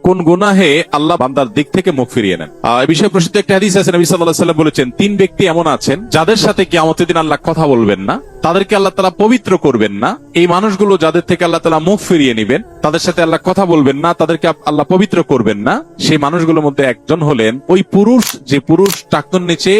কোন গুনাহে আল্লাহ বান্দার দিক থেকে মুখ ফিরিয়ে নেন। এই বিষয়ে প্রসিদ্ধ একটা হাদিস আছে, নবী সাল্লাল্লাহু আলাইহি ওয়াসাল্লাম বলেছেন, 3 ব্যক্তি এমন আছেন যাদের সাথে কিয়ামতের দিন আল্লাহ কথা বলবেন না, তাদেরকে আল্লাহ তাআলা পবিত্র করবেন না। এই মানুষগুলো যাদের থেকে আল্লাহ তাআলা মুখ ফিরিয়ে নেবেন, তাদের সাথে আল্লাহ কথা বলবেন না, তাদেরকে আল্লাহ পবিত্র করবেন না। সেই মানুষগুলোর মধ্যে একজন হলেন ওই পুরুষ, যে পুরুষ টাকনুর নিচে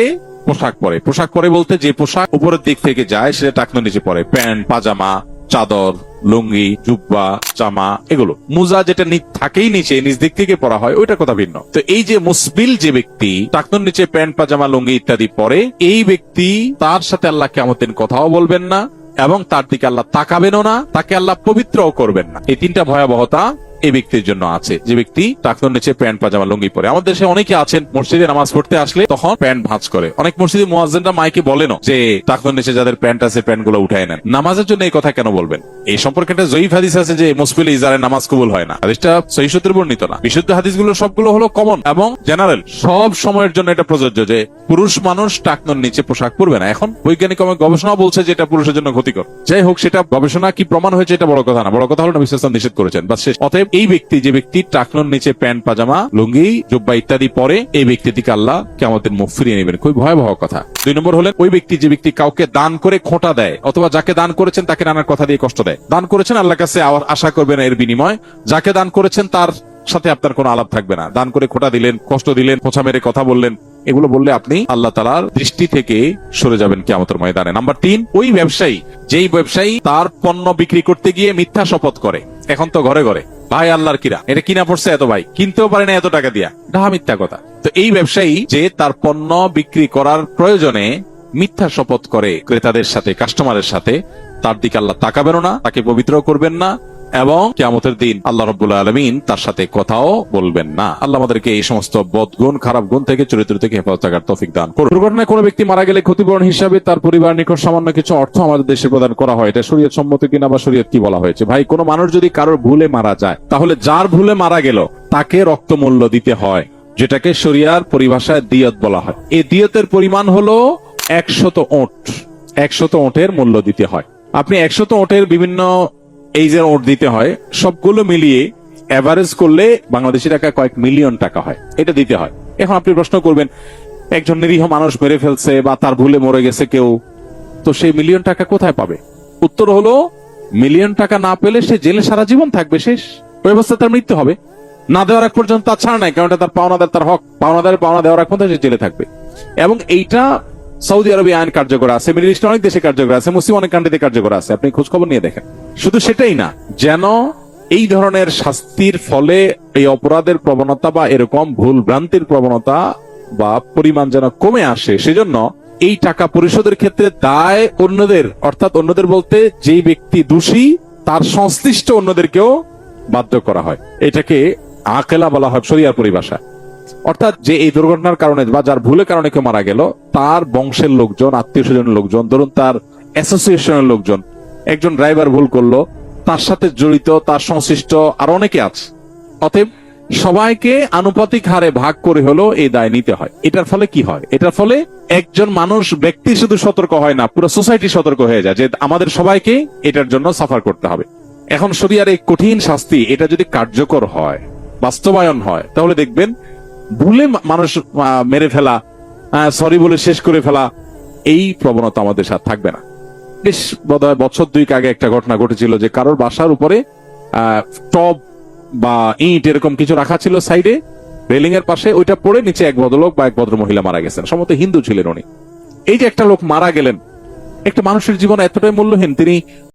পোশাক পরে। পোশাক পরে বলতে যে পোশাক উপরের দিক থেকে যায় সেটা টাকনুর নিচে পরে, প্যান্ট, পাজামা, চাদর, লুঙ্গি, জুব্বা, জামা, এগুলো। মুজা যেটা থাকেই নিচে, নিচ দিক থেকে পরা হয়, ওইটার কথা ভিন্ন। তো এই যে মুসবিল যে ব্যক্তি টাকনুর নিচে প্যান্ট, পাজামা, লুঙ্গি ইত্যাদি পরে, এই ব্যক্তি তার সাথে আল্লাহ কিয়ামতের দিন কথাও বলবেন না এবং তার দিকে আল্লাহ তাকাবেনও না, তাকে আল্লাহ পবিত্রও করবেন না। এই 3টা ভয়াবহতা এই ব্যক্তির জন্য আছে, যে ব্যক্তি টাকনুর নিচে প্যান্ট, পাজামা, লুঙ্গি পরে। আমাদের দেশে অনেকে আছেন মসজিদে নামাজ পড়তে আসলে তখন প্যান্ট ভাঁজ করে। অনেক মসজিদে মুয়াজ্জিনরা মাইকে বলেন যে টাকনুর নিচে যাদের প্যান্ট আছে প্যান্ট গুলো উঠায় নেন। নামাজের জন্য এই কথা কেন বলবেন? এই সম্পর্কে একটা জয়ীফ হাদিস আছে যে মুসবিল ইজারে নামাজ কবুল হয় না। হাদিসটা সহিহ সূত্রে বর্ণিত না। বিশুদ্ধ হাদিসগুলো সবগুলো হলো কমন এবং জেনারেল, সব সময়ের জন্য এটা প্রযোজ্য যে পুরুষ মানুষ টাকনুর নিচে পোশাক পরবে না। এখন বৈজ্ঞানিক গবেষণা বলছে যে এটা পুরুষের জন্য ক্ষতিকর। যাই হোক, সেটা গবেষণা কি প্রমাণ হয়েছে এটা বড় কথা না, বড় কথা হলো নবী সাল্লাল্লাহু আলাইহি ওয়াসাল্লাম নিষেধ করেছেন। বাস শেষ। অতএব এই ব্যক্তি, যে ব্যক্তি টাকনুর নিচে প্যান্ট, পাজামা, লুঙ্গি, জুব্বা ইত্যাদি পরে, এই ব্যক্তি থেকে আল্লাহ কিয়ামতের মুখ ফিরিয়ে নেবেন। খুব ভয়াবহ কথা। 2 নম্বর হলেন ওই ব্যক্তি, যে ব্যক্তি কাউকে দান করে খোঁটা দেয় অথবা যাকে দান করেছেন তাকে নানার কথা দিয়ে কষ্ট দেয়। দান করেছেন, আল্লাহর কাছে আশা করবেন এর বিনিময়। যাকে দান করেছেন তার সাথে আপনার কোনো আলাপ থাকবে না। দান করে খোঁটা দিলেন, কষ্ট দিলেন, খোঁচা মেরে কথা বললেন, এগুলো বললে আপনি আল্লাহ তাআলার দৃষ্টি থেকে সরে যাবেন কিয়ামতের ময়দানে। নাম্বার 3, ওই ব্যবসায়ী, যেই ব্যবসায়ী তার পণ্য বিক্রি করতে গিয়ে মিথ্যা শপথ করে। এখন তো ঘরে ঘরে ভাই আল্লাহর কিরা, এটা কিনা পড়ছে এত, ভাই কিনতেও পারে না এত টাকা দিয়া, ডাহা মিথ্যা কথা। তো এই ব্যবসায়ী যে তার পণ্য বিক্রি করার প্রয়োজনে মিথ্যা শপথ করে ক্রেতাদের সাথে, কাস্টমারের সাথে, তার দিকে আল্লাহ তাকাবেন না, তাকে পবিত্র করবেন না এবং কিয়ামতের দিন আল্লাহ রাব্বুল আলামিন তার সাথে কথাও বলবেন না। আল্লাহ আমাদেরকে এই সমস্ত বদগুণ, খারাপ গুণ থেকে, চরিত্র থেকে হেফাজত থাকার তৌফিক দান করুন। দুর্ঘটনায় কোনো ব্যক্তি মারা গেলে ক্ষতিপূরণ হিসাবে তার পরিবার নিকট সামান্য কিছু অর্থ আমাদের দেশে প্রদান করা হয়। এটা শরীয়ত সম্মত কিনা বা শরীয়ত কি বলা হয়েছে? ভাই, কোনো মানুষ যদি কারোর ভুলে মারা যায়, তাহলে যার ভুলে মারা গেল তাকে রক্তমূল্য দিতে হয়, যেটাকে শরিয়ার পরিভাষায় দিয়ত বলা হয়। এই দিয়তের পরিমাণ হলো 100 ওট। 100 ওটের মূল্য দিতে হয়। আপনি 100 ওটের বিভিন্ন এই যে ওট দিতে হয়, সবগুলো মিলিয়ে এভারেজ করলে বাংলাদেশি টাকা কয়েক মিলিয়ন টাকা হয়, এটা দিতে হয়। এখন আপনি প্রশ্ন করবেন, একজন নিরীহ মানুষ মেরে ফেলছে বা তার ভুলে মরে গেছে কেউ, তো সেই মিলিয়ন টাকা কোথায় পাবে? উত্তর হলো, মিলিয়ন টাকা না পেলে সে জেলে সারা জীবন থাকবে, শেষ। ওই অবস্থায় তার মৃত্যু হবে। না দেওয়ার এক পর্যন্ত তার ছাড় নাই, কারণ এটা তার পাওনাদার, তার হক। পাওনাদারের পাওনা দেওয়ার এক পর্যন্ত সে জেলে থাকবে। এবং এইটা সৌদি আরবে আইন কার্যকর আছে, মিডল ইস্টে অনেক দেশে কার্যকর আছে, মুসলিম অনেক কান্ট্রিতে কার্যকর আছে। আপনি খোঁজ খবর নিয়ে দেখেন। শুধু সেটাই না, যেন এই ধরনের শাস্তির ফলে এই অপরাধের প্রবণতা বা এরকম ভুল ভ্রান্তির প্রবণতা বা পরিমাণ যেন কমে আসে, সেজন্য এই টাকা পরিশোধের ক্ষেত্রে দায় অন্যদের, অর্থাৎ অন্যদের বলতে যেই ব্যক্তি দোষী তার সংশ্লিষ্ট অন্যদেরকেও বাধ্য করা হয়। এটাকে আকেলা বলা হয় শরিয়ার পরিভাষা। অর্থাৎ যে এই দুর্ঘটনার কারণে বা যার ভুলের কারণে কেউ মারা গেল, তার বংশের লোকজন, আত্মীয় স্বজনের লোকজন, ধরুন তার অ্যাসোসিয়েশনের লোকজন, একজন ড্রাইভার ভুল করলো, তার সাথে জড়িত, তার সংশ্লিষ্ট আর অনেকে আছে। অতএব সবাইকে আনুপাতিক হারে ভাগ করে হলো এই দায় নিতে হয়। এটার ফলে কি হয়? এটার ফলে একজন মানুষ, ব্যক্তি শুধু সতর্ক হয় না, পুরো সোসাইটি সতর্ক হয়ে যায় যে আমাদের সবাইকে এটার জন্য সাফার করতে হবে। এখন শরিয়ার এই কঠিন শাস্তি, এটা যদি কার্যকর হয়, বাস্তবায়ন হয়, তাহলে দেখবেন ভুলে মানুষ মেরে ফেলা, সরি বলে শেষ করে ফেলা, এই প্রবণতা আমাদের সাথে থাকবে না। বেশ বোধহয় বছর 2 আগে একটা ঘটনা ঘটেছিল যে কারোর বাসার উপরে টব বা ইট এরকম কিছু রাখা ছিল সাইডে, রেলিং এর পাশে, ওইটা পড়ে নিচে এক ভদ্রলোক বা এক ভদ্র মহিলা মারা গেছেন। সম্ভবত হিন্দু ছিলেন উনি। এই যে একটা লোক মারা গেলেন, একটা মানুষের জীবন এতটাই মূল্যহীন, তিনি